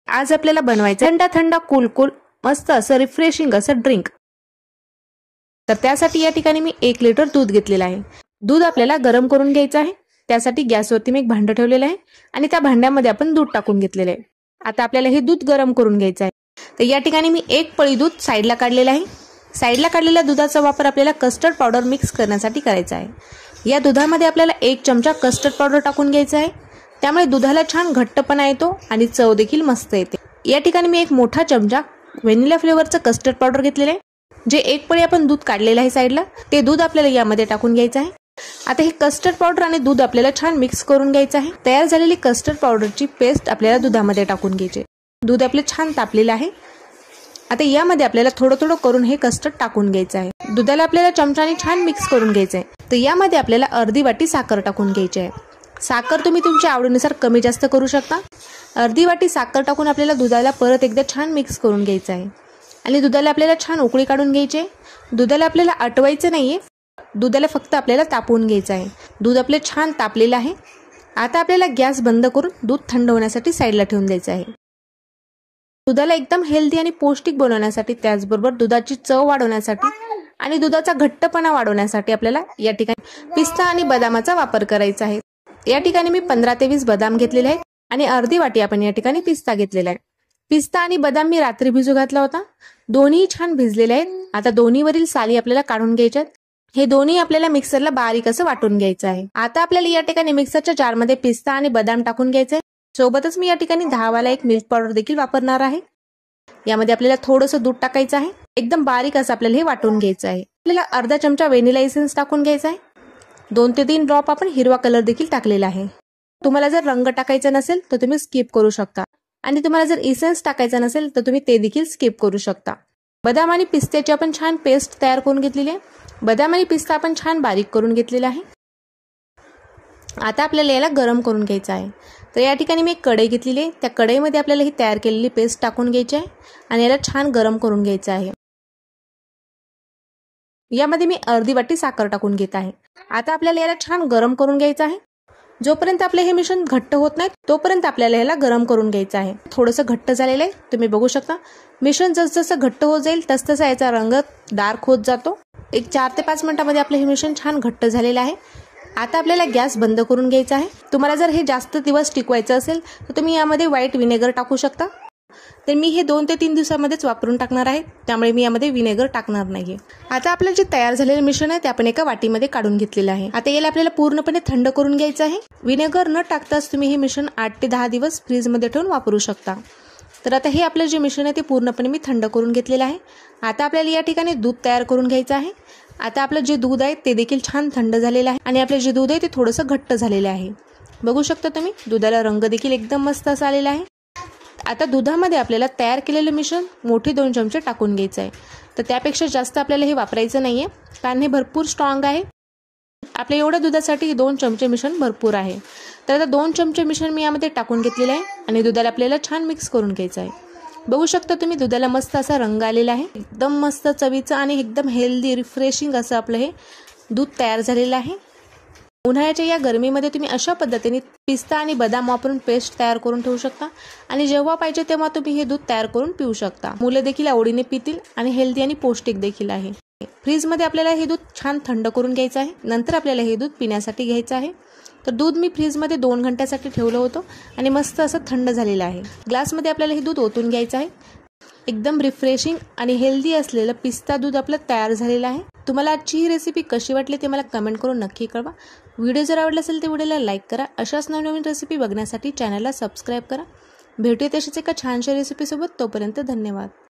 आज आपल्याला बनवायचं थंड थंड कूल कूल मस्त असं रिफ्रेशिंग असं ड्रिंक। तर त्यासाठी या ठिकाणी मी 1 लिटर दूध घेतलेलं आहे। दूध आपल्याला गरम करून घ्यायचं आहे। त्यासाठी गॅसवरती मी एक भांडं ठेवलेलं आहे आणि त्या भांड्यामध्ये आपण दूध टाकून घेतलेलं आहे। आता आपल्याला हे दूध गरम करून घ्यायचं आहे। तर या ठिकाणी मी 1 पळी दूध साईडला काढलेलं आहे। साईडला काढलेल्या दुधाचा वापर आपल्याला कस्टर्ड पावडर मिक्स करण्यासाठी करायचा आहे। या दुधामध्ये आपल्याला 1 चमचा कस्टर्ड पावडर टाकून घ्यायचा आहे। त्यामुळे दुधाला छान घट्टपणा येतो आणि चव देखील मस्त येते। या ठिकाणी मी 1 मोठा चमचा व्हॅनिला फ्लेवरचं कस्टर्ड पावडर घेतलेलं आहे। जे 1 पळी आपण दूध काढलेलं आहे साईडला ते दूध आपल्याला यामध्ये टाकून घ्यायचं आहे। आता हे कस्टर्ड पावडर आणि दूध आपल्याला छान मिक्स करून घ्यायचं आहे। तयार झालेली कस्टर्ड पावडरची पेस्ट आपल्याला दुधामध्ये टाकून घ्यायची। दूध आपले छान तापलेलं आहे। आता यामध्ये आपल्याला थोडं थोडं करून हे कस्टर्ड टाकून घ्यायचं आहे। दुधाला आपल्याला चमच्याने छान मिक्स करून घ्यायचं आहे। तर यामध्ये आपल्याला अर्धी वाटी साखर टाकून घ्यायची आहे। साखर तुम्ही तुमच्या आवडीनुसार कमी जास्त करू शकता। अर्धी वाटी साखर टाकून आपल्याला दुधाला परत एकदा छान मिक्स करून घ्यायचं आहे आणि दुधाला आपल्याला छान उकळी काढून घ्यायची आहे। दुधाला आपल्याला आटवायचं नाहीये, दुधाला फक्त आपल्याला तापवून घ्यायचं आहे। दूध आपले छान तापलेलं आहे। आता आपल्याला गॅस बंद करून दूध थंड होण्यासाठी साईडला ठेवून द्यायचं आहे। दुधाला एकदम हेल्दी आणि पौष्टिक बनवण्यासाठी त्याचबरोबर दुधाची चव वाढवण्यासाठी आणि दुधाचा घट्टपणा वाढवण्यासाठी आपल्याला या ठिकाणी पिस्ता आणि बदामाचा वापर करायचा आहे। या ठिकाणी मी 15 ते 20 बदाम घेतलेले आहेत आणि अर्धी वाटी आपण या ठिकाणी पिस्ता घेतलेला आहे। पिस्ता आणि बदाम मी रात्री भिजू घातला होता। दोन्ही छान भिजलेले आहेत। आता दोन्हीवरील साली आपल्याला काढून घ्यायच्यात। हे दोन्ही आपल्याला मिक्सरला बारीक असं वाटून घ्यायचं आहे। आता आपल्याला या ठिकाणी मिक्सरच्या जारमध्ये पिस्ता आणि बदाम टाकून घ्यायचे। सोबतच मी या ठिकाणी 10 वाला एक मिल्क पावडर देखील वापरणार आहे। यामध्ये आपल्याला थोडंसं दूध टाकायचं आहे। एकदम बारीक असं आपल्याला हे वाटून घ्यायचं आहे। आपल्याला अर्धा चमचा व्हॅनिला एसेन्स टाकून घ्यायचा आहे। 2 ते 3 ड्रॉप आपण हिरवा कलर देखील टाकलेला आहे। तुम्हाला जर रंग टाकायचा नसेल तर तुम्ही स्किप करू शकता आणि तुम्हाला जर एसेन्स टाकायचा नसेल तर तुम्ही ते देखील स्किप करू शकता। बदाम आणि पिस्त्याची आपण छान पेस्ट तयार करून घेतलेली आहे। बदाम आणि पिस्ता आपण छान बारीक करून घेतलेला आहे। आता आपल्याला याला गरम करून घ्यायचं आहे। तर या ठिकाणी मी एक कढई घेतलेली आहे। त्या कढईमध्ये आपल्याला ही तयार केलेली पेस्ट टाकून घ्यायची आहे आणि याला छान गरम करून घ्यायचं आहे। यामध्ये मी अर्धी वाटी साखर टाकून घेत आहे। आता आपल्याला याला छान गरम करून घ्यायचं आहे। जोपर्यंत आपले हे मिश्रण घट्ट होत नाही तोपर्यंत आपल्याला याला गरम करून घ्यायचं आहे। थोडंसं घट्ट झालेलं आहे, तुम्ही बघू शकता। मिश्रण जसं घट्ट होत जाईल तसतसा याचा रंग डार्क होत जातो। एक 4 ते 5 मिनिटांमध्ये आपले हे मिश्रण छान घट्ट झालेलं आहे। आता आपल्याला गॅस बंद करून घ्यायचा आहे। तुम्हाला जर हे जास्त दिवस टिकवायचं असेल तर तुम्ही यामध्ये व्हाईट विनेगर टाकू शकता। तर मी हे 2 ते 3 दिवसांमध्येच वापरून टाकणार आहे, त्यामुळे मी यामध्ये विनेगर टाकणार नाहीये। आता आपलं जे तयार झालेलं मिश्रण आहे ते आपण एका वाटीमध्ये काढून घेतलेलं आहे। आता याला आपल्याला पूर्णपणे थंड करून घ्यायचं आहे। विनेगर न टाकताच तुम्ही हे मिश्रण 8 ते 10 दिवस फ्रीजमध्ये ठेवून वापरू शकता। तर आता हे आपलं जे मिश्रण आहे ते पूर्णपणे मी थंड करून घेतलेलं आहे। आता आपल्याला या ठिकाणी दूध तयार करून घ्यायचं आहे। आता आपलं जे दूध आहे ते देखील छान थंड झालेलं आहे आणि आपलं जे दूध आहे ते थोडंसं घट्ट झालेलं आहे। बघू शकता तुम्ही, दुधाला रंग देखील एकदम मस्त असा आलेला आहे। आता दुधामध्ये आपल्याला तयार केलेलं मिश्रण मोठे 2 चमचे टाकून घ्यायचं आहे। तर त्यापेक्षा जास्त आपल्याला हे वापरायचं नाहीये, कारण हे भरपूर स्ट्रॉंग आहे। आपल्या एवढ्या दुधासाठी 2 चमचे मिश्रण भरपूर आहे। तर आता 2 चमचे मिश्रण मी यामध्ये टाकून घेतलेलं आहे आणि दुधाला आपल्याला छान मिक्स करून घ्यायचं आहे। बघू शकता तुम्ही, दुधाला मस्त असा रंग आलेला आहे। एकदम मस्त चवीचं आणि एकदम हेल्दी रिफ्रेशिंग असं आपलं हे दूध तयार झालेलं आहे। उन्हाळ्याच्या या गरमीमध्ये तुम्ही अशा पद्धतीने पिस्ता आणि बदाम वापरून पेस्ट तयार करून ठेवू शकता आणि जेव्हा पाहिजे तेव्हा तुम्ही हे दूध तयार करून पिऊ शकता। मुलं देखील आवडीने पितील आणि हेल्दी आणि पौष्टिक देखील आहे। फ्रीजमध्ये आपल्याला हे दूध छान थंड करून घ्यायचं आहे। नंतर आपल्याला हे दूध पिण्यासाठी घ्यायचं आहे। तर दूध मी फ्रीजमध्ये 2 घंट्यासाठी ठेवलं होतं आणि मस्त असं थंड झालेलं आहे। ग्लासमध्ये आपल्याला हे दूध ओतून घ्यायचं आहे। एकदम रिफ्रेशिंग आणि हेल्दी असलेलं पिस्ता दूध आपलं तयार झालेलं आहे। तुम्हाला आजची ही रेसिपी कशी वाटली ते मला कमेंट करून नक्की कळवा। व्हिडिओ जर आवडला असेल तर व्हिडिओला लाईक करा। अशाच नवनवीन रेसिपी बघण्यासाठी चॅनलला सबस्क्राईब करा। भेटूया तशीच एका छानशा रेसिपीसोबत। तोपर्यंत धन्यवाद।